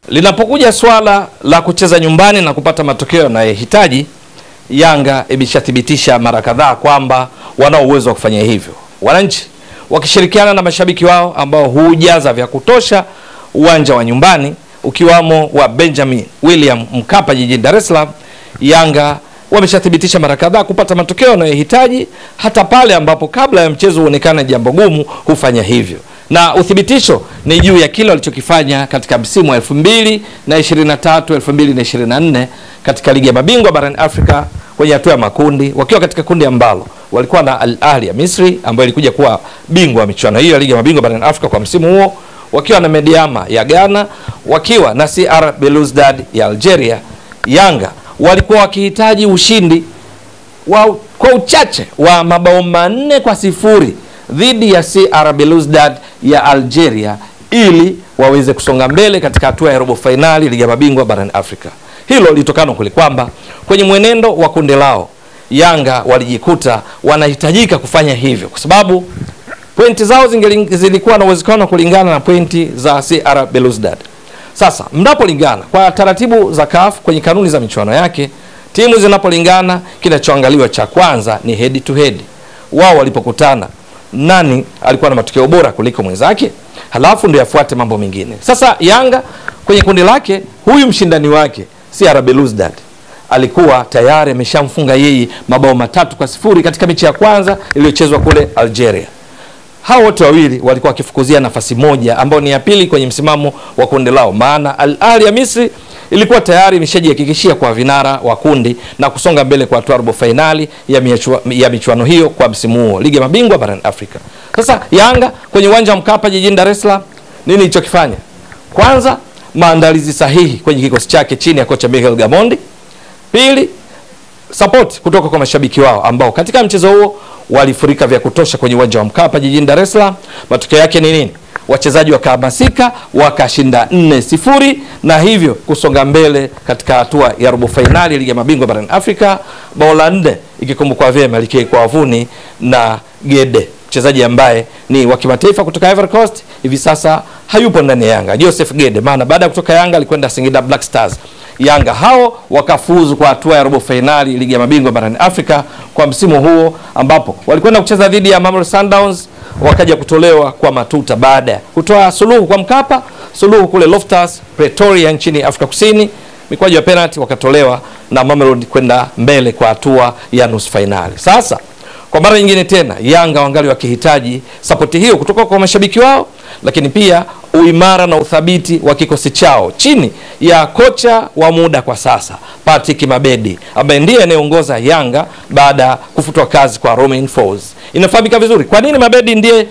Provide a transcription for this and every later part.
Linapokuja swala la kucheza nyumbani na kupata matokeo yanayohitaji, Yanga imeshathibitisha mara kadhaa kwamba wana uwezo wa kufanya hivyo. Wananchi wakishirikiana na mashabiki wao ambao hujaza vya kutosha uwanja wa nyumbani ukiwamo wa Benjamin William Mkapa jijini Dar es Salaam, Yanga wameshathibitisha mara kadhaa kupata matokeo yanayohitaji hata pale ambapo kabla ya mchezo huonekana jambo gumu hufanya hivyo. Na uthibitisho ni juu ya kile walichokifanya katika msimu wa 2023-2024 katika ligi ya mabingwa barani Afrika kwenye hatua ya makundi, wakiwa katika kundi ambalo walikuwa na Al Ahly ya Misri ambayo ilikuja kuwa bingwa wa michuano hiyo ya ligi ya mabingwa barani Afrika kwa msimu huo, wakiwa na Mediama ya Ghana, wakiwa na CR Belouizdad ya Algeria. Yanga walikuwa wakihitaji ushindi kwa uchache wa mabao 4-0 dhidi ya CR Belouizdad ya Algeria ili waweze kusonga mbele katika hatua ya robo finali ligi ya mabingwa barani Afrika. Hilo litokana kule kwamba kwenye mwenendo wa kundi lao Yanga walijikuta wanahitajika kufanya hivyo kwa sababu pointi zao zilikuwa na uwezekano kulingana na pointi za CR Belouizdad. Sasa mnapolingana kwa taratibu za CAF kwenye kanuni za michuano yake, timu zinapolingana kinachoangaliwa cha kwanza ni head to head. Wao walipokutana nani alikuwa na matokeo bora kuliko mwenzake, halafu ndio yafuate mambo mengine. Sasa Yanga kwenye kundi lake, huyu mshindani wake CR Belouizdad alikuwa tayari ameshamfunga yeye mabao 3-0 katika mechi ya kwanza iliyochezwa kule Algeria. Hao wote wawili walikuwa wakifukuzia nafasi moja ambayo ni ya pili kwenye msimamo wa kundi lao, maana Al Ahly ya Misri ilikuwa tayari imeshajihakikishia kwa vinara wa kundi na kusonga mbele kwa hatua robo finali ya michuano hiyo kwa msimu huo ligi ya mabingwa barani Afrika. Sasa Yanga kwenye uwanja wa Mkapa jijini Dar es Salaam, nini ilichokifanya? Kwanza, maandalizi sahihi kwenye kikosi chake chini ya kocha Miguel Gamondi. Pili, support kutoka kwa mashabiki wao ambao katika mchezo huo walifurika vya kutosha kwenye uwanja wa Mkapa jijini Dar es Salaam. Matokeo yake ni nini? Wachezaji wakahamasika, wakashinda 4-0 na hivyo kusonga mbele katika hatua ya robo finali ligi ya mabingwa barani Afrika. Bao la 4 ikikumbukwa vyema likiwa wavuni na Gede, mchezaji ambaye ni wa kimataifa kutoka Ivory Coast, hivi sasa hayupo ndani ya Yanga, Joseph Gede, maana baada ya kutoka Yanga alikwenda Singida Black Stars. Yanga hao wakafuzu kwa hatua ya robo finali ligi ya mabingwa barani Afrika kwa msimu huo, ambapo walikwenda kucheza dhidi ya Mamelodi Sundowns, wakaja kutolewa kwa matuta baada ya kutoa suluhu kwa Mkapa, suluhu kule Loftus Pretoria nchini Afrika Kusini, mikwaju ya penalty, wakatolewa na Mamelodi kwenda mbele kwa hatua ya nusu finali. Sasa kwa mara nyingine tena Yanga wangali wakihitaji support hiyo kutoka kwa mashabiki wao, lakini pia uimara na uthabiti wa kikosi chao chini ya kocha wa muda kwa sasa Patrick Mabedi, ambaye ndiye anayeongoza Yanga baada ya kufutwa kazi kwa Romain Folz. Inafahamika vizuri kwa nini Mabedi ndiye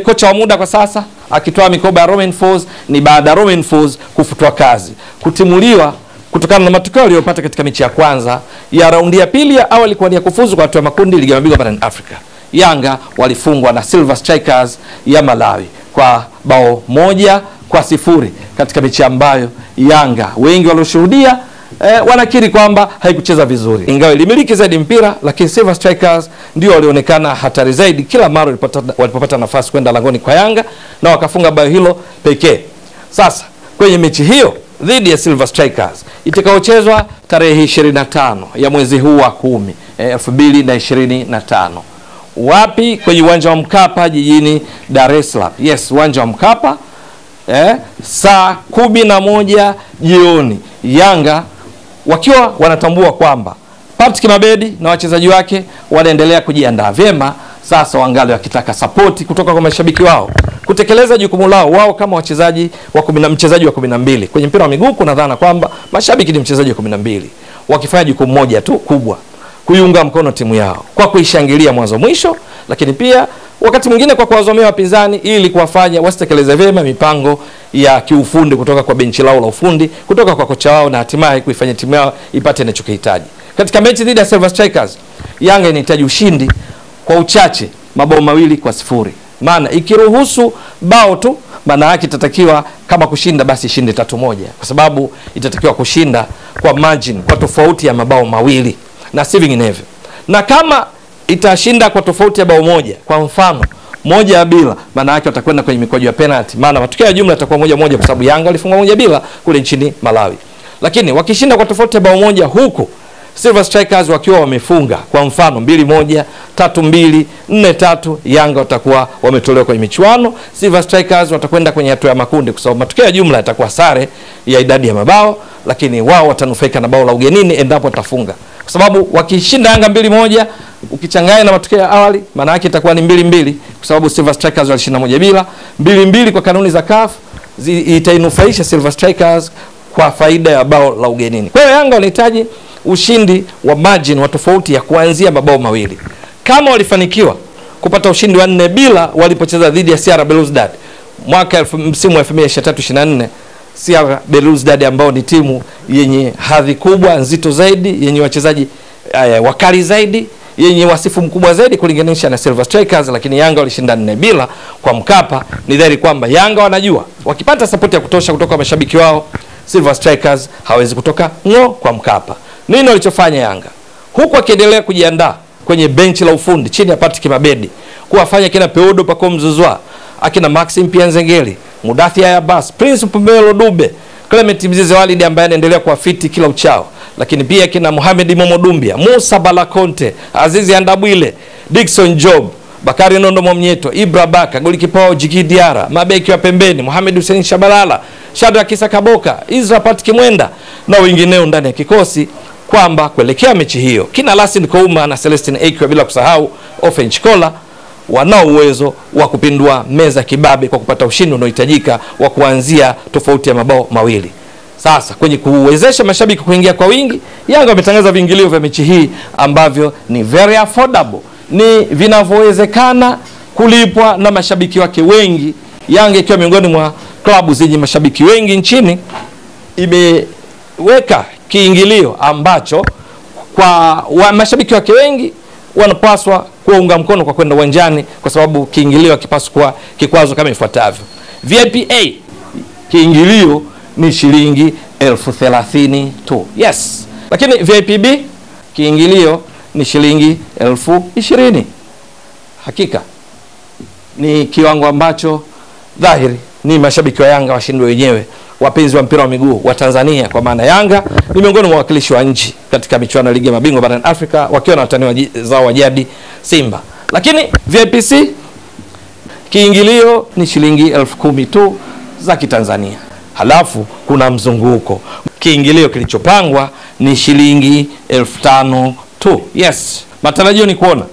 kocha wa muda kwa sasa akitoa mikoba ya Romain Folz. Ni baada ya Romain Folz kufutwa kazi, kutimuliwa kutokana na matokeo aliyopata katika mechi ya kwanza ya raundi ya pili ya awali kwa nia kufuzu kwa hatua ya makundi ligi ya mabingwa barani Afrika. Yanga walifungwa na Silver Strikers ya Malawi kwa bao 1-0 katika mechi ambayo Yanga wengi walioshuhudia wanakiri kwamba haikucheza vizuri. Ingawa ilimiliki zaidi mpira, lakini Silver Strikers ndio walionekana hatari zaidi kila mara walipopata nafasi kwenda langoni kwa Yanga na wakafunga bao hilo pekee. Sasa kwenye mechi hiyo dhidi ya Silver Strikers itakayochezwa tarehe 25 ya mwezi huu wa 10 2025, wapi? Kwenye uwanja wa Mkapa jijini Dar es Salaam. Yes, uwanja wa Mkapa, saa 11 jioni. Yanga wakiwa wanatambua kwamba Patrick Mabedi na wachezaji wake wanaendelea kujiandaa vyema, sasa wangali wakitaka support kutoka kwa mashabiki wao kutekeleza jukumu lao wao kama mchezaji wa 12. Kwenye mpira wa miguu kuna dhana kwamba mashabiki ni mchezaji wa 12 wakifanya jukumu moja tu kubwa, kuiunga mkono timu yao kwa kuishangilia mwanzo mwisho, lakini pia wakati mwingine kwa kuwazomea wapinzani ili kuwafanya wasitekeleze vyema mipango ya kiufundi kutoka kwa benchi lao la ufundi, kutoka kwa kocha wao, na hatimaye kuifanya timu yao ipate inachokihitaji. Katika mechi dhidi ya Silver Strikers, Yanga inahitaji ushindi kwa uchache, mabao 2-0. Maana ikiruhusu bao tu, maana yake itatakiwa kama kushinda basi ishinde 3-1, kwa sababu itatakiwa kushinda kwa margin, kwa tofauti ya mabao 2 na si vinginevyo. Na kama itashinda kwa tofauti ya bao 1, kwa mfano 1-0, maana yake watakwenda kwenye mikwaju ya penalty, maana matokeo ya jumla yatakuwa 1-1 kwa sababu Yanga walifunga 1-0 kule nchini Malawi. Lakini wakishinda kwa tofauti ya bao moja huku Silver Strikers wakiwa wamefunga kwa mfano 2-1, 3-2, 4-3, Yanga watakuwa wametolewa kwenye michuano. Silver Strikers watakwenda kwenye hatua ya makundi kwa sababu matokeo ya jumla yatakuwa sare ya idadi ya mabao, lakini wao watanufaika na bao la ugenini endapo watafunga. Kwa sababu wakishinda Yanga 2-1 ukichanganya na matokeo ya awali maana yake itakuwa ni 2-2 kwa sababu Silver Strikers walishinda 1-0. 2-2 kwa kanuni za CAF itainufaisha Silver Strikers kwa faida ya bao la ugenini. Kwa hiyo Yanga wanahitaji ushindi wa margin wa tofauti ya kuanzia mabao mawili. Kama walifanikiwa kupata ushindi wa 4-0 walipocheza dhidi ya CR Belouizdad msimu wa 2023-24, CR Belouizdad ambao ni timu yenye hadhi kubwa, nzito zaidi, yenye wachezaji wakali zaidi, yenye wasifu mkubwa zaidi kulinganisha na Silver Strikers, lakini Yanga walishinda 4-0 kwa Mkapa. Ni dhahiri kwamba Yanga wanajua wakipata support ya kutosha kutoka kwa mashabiki wao, Silver Strikers hawezi kutoka kwa Mkapa. Nini walichofanya Yanga? Huku akiendelea kujiandaa kwenye benchi la ufundi chini ya Patrick Mabedi, kuwafanya kina Peodo Pacome Zouzoua, akina Maxim Pianzengeli, Mudathia Abbas, Prince Mpumelo Dube, Clement Mzize Walid ambaye anaendelea kuafiti kila uchao, lakini pia kina Mohamed Momodumbia, Musa Balakonte, Azizi Andabwile, Dickson Job, Bakari Nondo Mwamnyeto, Ibra Baka, golikipa Jiki Diara, mabeki wa pembeni Mohamed Hussein Shabalala, Shadrack Kisa Kaboka, Izra Pat Kimwenda na wengineo ndani ya kikosi, kwamba kuelekea mechi hiyo kina Lasin Kouma na Celestine Ekwe bila kusahau Ofen Chikola wanao uwezo wa kupindua meza kibabe kwa kupata ushindi unaohitajika wa kuanzia tofauti ya mabao mawili. Sasa kwenye kuwezesha mashabiki kuingia kwa wingi, Yanga wametangaza viingilio vya mechi hii ambavyo ni very affordable, ni vinavyowezekana kulipwa na mashabiki wake wengi. Yanga ikiwa miongoni mwa klabu zenye mashabiki wengi nchini imeweka kiingilio ambacho kwa mashabiki wake wengi wanapaswa kuunga mkono kwa kwenda uwanjani, kwa sababu kiingilio kipaswa kuwa kikwazo kama ifuatavyo. VIP A kiingilio ni shilingi 30,000 tu. Yes. Lakini VIP B kiingilio ni shilingi 20,000. Hakika ni kiwango ambacho dhahiri ni mashabiki wa Yanga washindwe wenyewe, wapenzi wa mpira wa miguu wa Tanzania, kwa maana Yanga ni miongoni mwa wakilishi wa nchi katika michuano ya ligi ya mabingwa barani Afrika wakiwa na watani zao wa jadi Simba. Lakini VIPC kiingilio ni shilingi 10,000 tu za Kitanzania. Halafu kuna mzunguko. Kiingilio kilichopangwa ni shilingi 5,000 tu. Yes. Matarajio ni kuona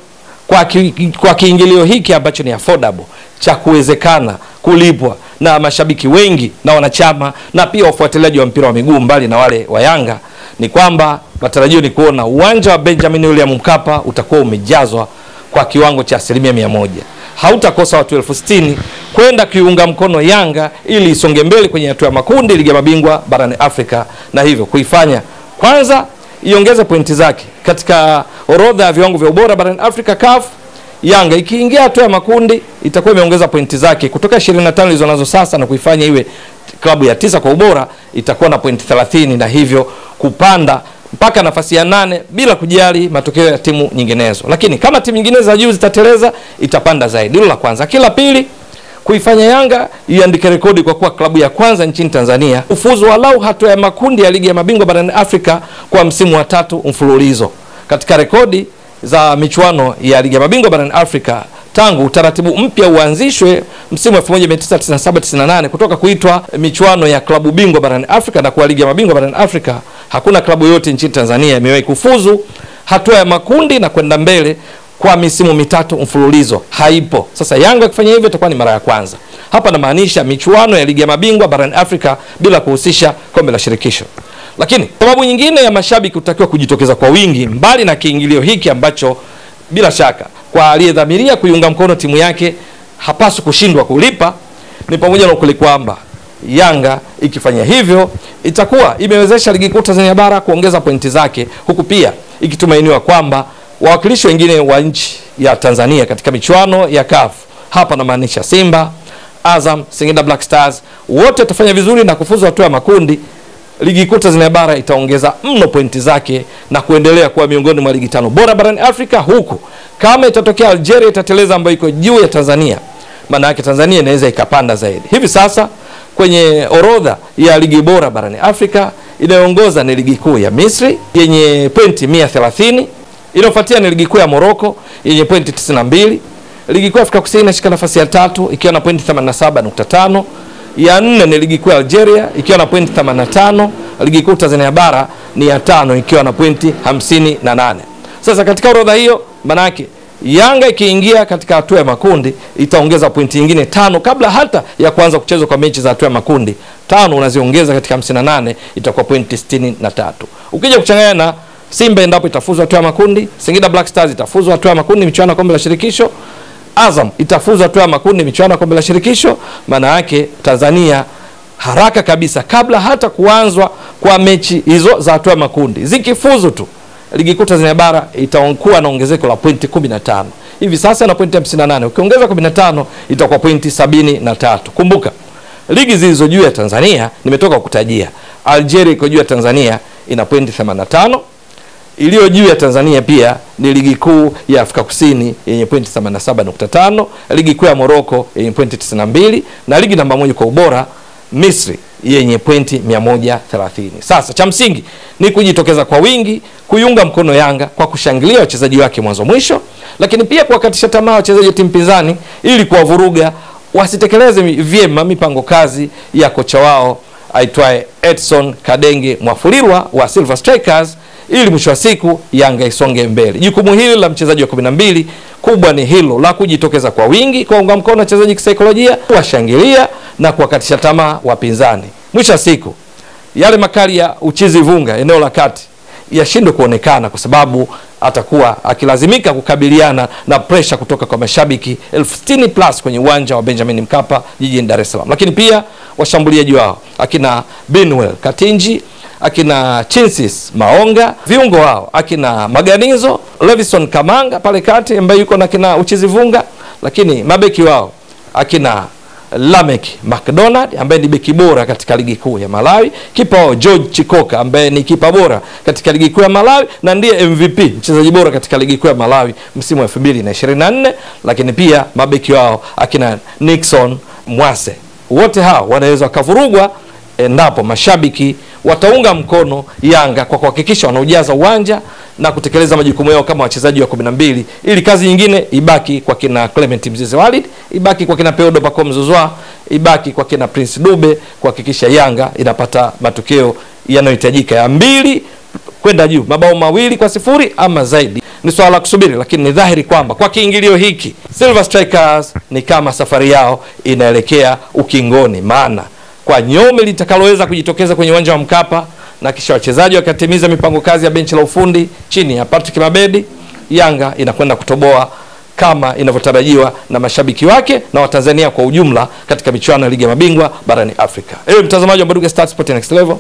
kwa kiingilio hiki ambacho ni affordable, cha kuwezekana kulipwa na mashabiki wengi na wanachama na pia wafuatiliaji wa mpira wa miguu mbali na wale wa Yanga, ni kwamba matarajio ni kuona uwanja wa Benjamin William Mkapa utakuwa umejazwa kwa kiwango cha 100%. Hautakosa watu 60,000 kwenda kuiunga mkono Yanga ili isonge mbele kwenye hatua ya makundi ligi ya mabingwa barani Afrika, na hivyo kuifanya kwanza iongeze pointi zake katika orodha ya viwango vya ubora barani Afrika CAF. Yanga ikiingia hatua ya makundi itakuwa imeongeza pointi zake kutoka 25 ilizonazo sasa na kuifanya iwe klabu ya 9 kwa ubora, itakuwa na pointi 30 na hivyo kupanda mpaka nafasi ya 8 bila kujali matokeo ya timu nyinginezo. Lakini kama timu nyingine za juu zitateleza itapanda zaidi. Hilo la kwanza. Kila pili, kuifanya Yanga iandike rekodi kwa kuwa klabu ya kwanza nchini Tanzania ufuzu walau hatua ya makundi ya ligi ya mabingwa barani Afrika kwa msimu wa 3 mfululizo. Katika rekodi za michuano ya ligi ya mabingwa barani Afrika tangu utaratibu mpya uanzishwe msimu wa 1997-98 kutoka kuitwa michuano ya klabu bingwa barani Afrika na kuwa ligi ya mabingwa barani Afrika, hakuna klabu yote nchini Tanzania imewahi kufuzu hatua ya makundi na kwenda mbele kwa misimu 3 mfululizo. Haipo. Sasa Yanga ikifanya hivyo itakuwa ni mara ya kwanza. Hapa namaanisha michuano ya ligi ya mabingwa barani Afrika bila kuhusisha kombe la shirikisho. Lakini sababu nyingine ya mashabiki kutakiwa kujitokeza kwa wingi mbali na kiingilio hiki ambacho bila shaka kwa aliyedhamiria kuiunga mkono timu yake hapaswi kushindwa kulipa, ni pamoja na ukuli kwamba Yanga ikifanya hivyo itakuwa imewezesha ligi kuu Tanzania bara kuongeza pointi zake, huku pia ikitumainiwa kwamba wawakilishi wengine wa nchi ya Tanzania katika michuano ya CAF, hapa na maanisha Simba, Azam, Singida Black Stars, wote watafanya vizuri na kufuzu hatua ya makundi. Ligi kuu Tanzania bara itaongeza mno pointi zake na kuendelea kuwa miongoni mwa ligi 5 bora barani Afrika, huku kama itatokea Algeria itateleza ambayo iko juu ya Tanzania maana yake Tanzania inaweza ikapanda zaidi. Hivi sasa kwenye orodha ya ligi bora barani Afrika, inayoongoza ni ligi kuu ya Misri yenye pointi 130, inayofuatia ni ligi kuu ya Morocco yenye pointi 92. Ligi kuu ya Afrika Kusini inashika nafasi ya 3 ikiwa na pointi 87.5. Ya 4 ni ligi kuu ya Algeria ikiwa na pointi 85. Ligi kuu Tanzania bara ni ya 5 ikiwa na pointi 58. Sasa katika orodha hiyo, manake Yanga ikiingia katika hatua ya makundi itaongeza pointi nyingine 5 kabla hata ya kuanza kuchezwa kwa mechi za hatua ya makundi. 5 unaziongeza katika 58 itakuwa pointi 63. Ukija kuchanganya na Simba endapo itafuzwa hatua ya makundi, Singida Black Stars itafuzwa hatua ya makundi michuano ya kombe la shirikisho, Azam itafuzwa hatua ya makundi michuano ya kombe la shirikisho, maana yake Tanzania haraka kabisa kabla hata kuanzwa kwa mechi hizo za hatua ya makundi, zikifuzu tu, ligi kuu Tanzania bara itakuwa na ongezeko la pointi 15. Hivi sasa na pointi 58, ukiongeza 15 itakuwa pointi 73. Kumbuka ligi zilizo juu ya Tanzania nimetoka kukutajia. Algeria iko juu ya Tanzania ina pointi 85. Iliyo juu ya Tanzania pia ni ligi kuu ya Afrika Kusini yenye pointi 87.5, ligi kuu ya Morocco yenye pointi 92, na ligi namba 1 kwa ubora Misri yenye pointi 130. Sasa cha msingi ni kujitokeza kwa wingi, kuiunga mkono Yanga kwa kushangilia wachezaji wake mwanzo mwisho, lakini pia kuwakatisha tamaa wachezaji wa timu pinzani ili kuwavuruga wasitekeleze vyema mipango kazi ya kocha wao aitwaye Edson Kadenge Mwafulirwa wa Silver Strikers, ili mwisho wa siku Yanga isonge mbele. Jukumu hili la mchezaji wa 12 kubwa ni hilo la kujitokeza kwa wingi, kuunga mkono wachezaji kisaikolojia, kuwashangilia na kuwakatisha tamaa wapinzani. Mwisho wa siku yale makali ya uchizi vunga eneo la kati yashindwe kuonekana, kwa sababu atakuwa akilazimika kukabiliana na pressure kutoka kwa mashabiki 60,000+ kwenye uwanja wa Benjamin Mkapa jijini Dar es Salaam. Lakini pia washambuliaji wao akina Binwell Katinji, akina Chinsis Maonga, viungo wao akina Maganizo, Levison Kamanga pale kati ambaye yuko na kina uchizi vunga, lakini mabeki wao akina Lamek McDonald ambaye ni beki bora katika ligi kuu ya Malawi, kipa wao George Chikoka ambaye ni kipa bora katika ligi kuu ya Malawi na ndiye MVP mchezaji bora katika ligi kuu ya Malawi msimu wa 2024, lakini pia mabeki wao akina Nixon Mwase. Wote hao wanaweza kuvurugwa endapo mashabiki wataunga mkono Yanga kwa kuhakikisha wanaujaza uwanja na kutekeleza majukumu yao kama wachezaji wa 12, ili kazi nyingine ibaki kwa kina Clement Mzize Walid, ibaki kwa kina Peodo Pacome Zouzoua, ibaki kwa kina Prince Dube, kuhakikisha Yanga inapata matokeo yanayohitajika ya 2 kwenda juu, mabao 2-0 ama zaidi. Ni swala la kusubiri, lakini ni dhahiri kwamba kwa kiingilio hiki Silver Strikers ni kama safari yao inaelekea ukingoni, maana kwa nyome litakaloweza kujitokeza kwenye uwanja wa Mkapa na kisha wachezaji wakatimiza mipango kazi ya benchi la ufundi chini ya Patrick Mabedi, Yanga inakwenda kutoboa kama inavyotarajiwa na mashabiki wake na Watanzania kwa ujumla katika michuano ya ligi ya mabingwa barani Afrika. Ewe mtazamaji wa Mbwaduke Stats Sport Next Level,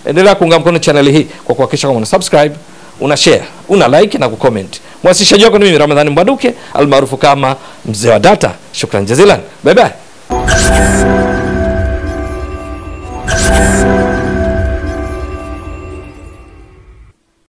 endelea kuunga mkono channel hii kwa kuhakikisha kama una subscribe, una share, una like na kucomment. Mwasishaji wako ni mimi Ramadhani Mbwaduke almaarufu kama Mzee wa Data. Shukran jazilan. Bye bye.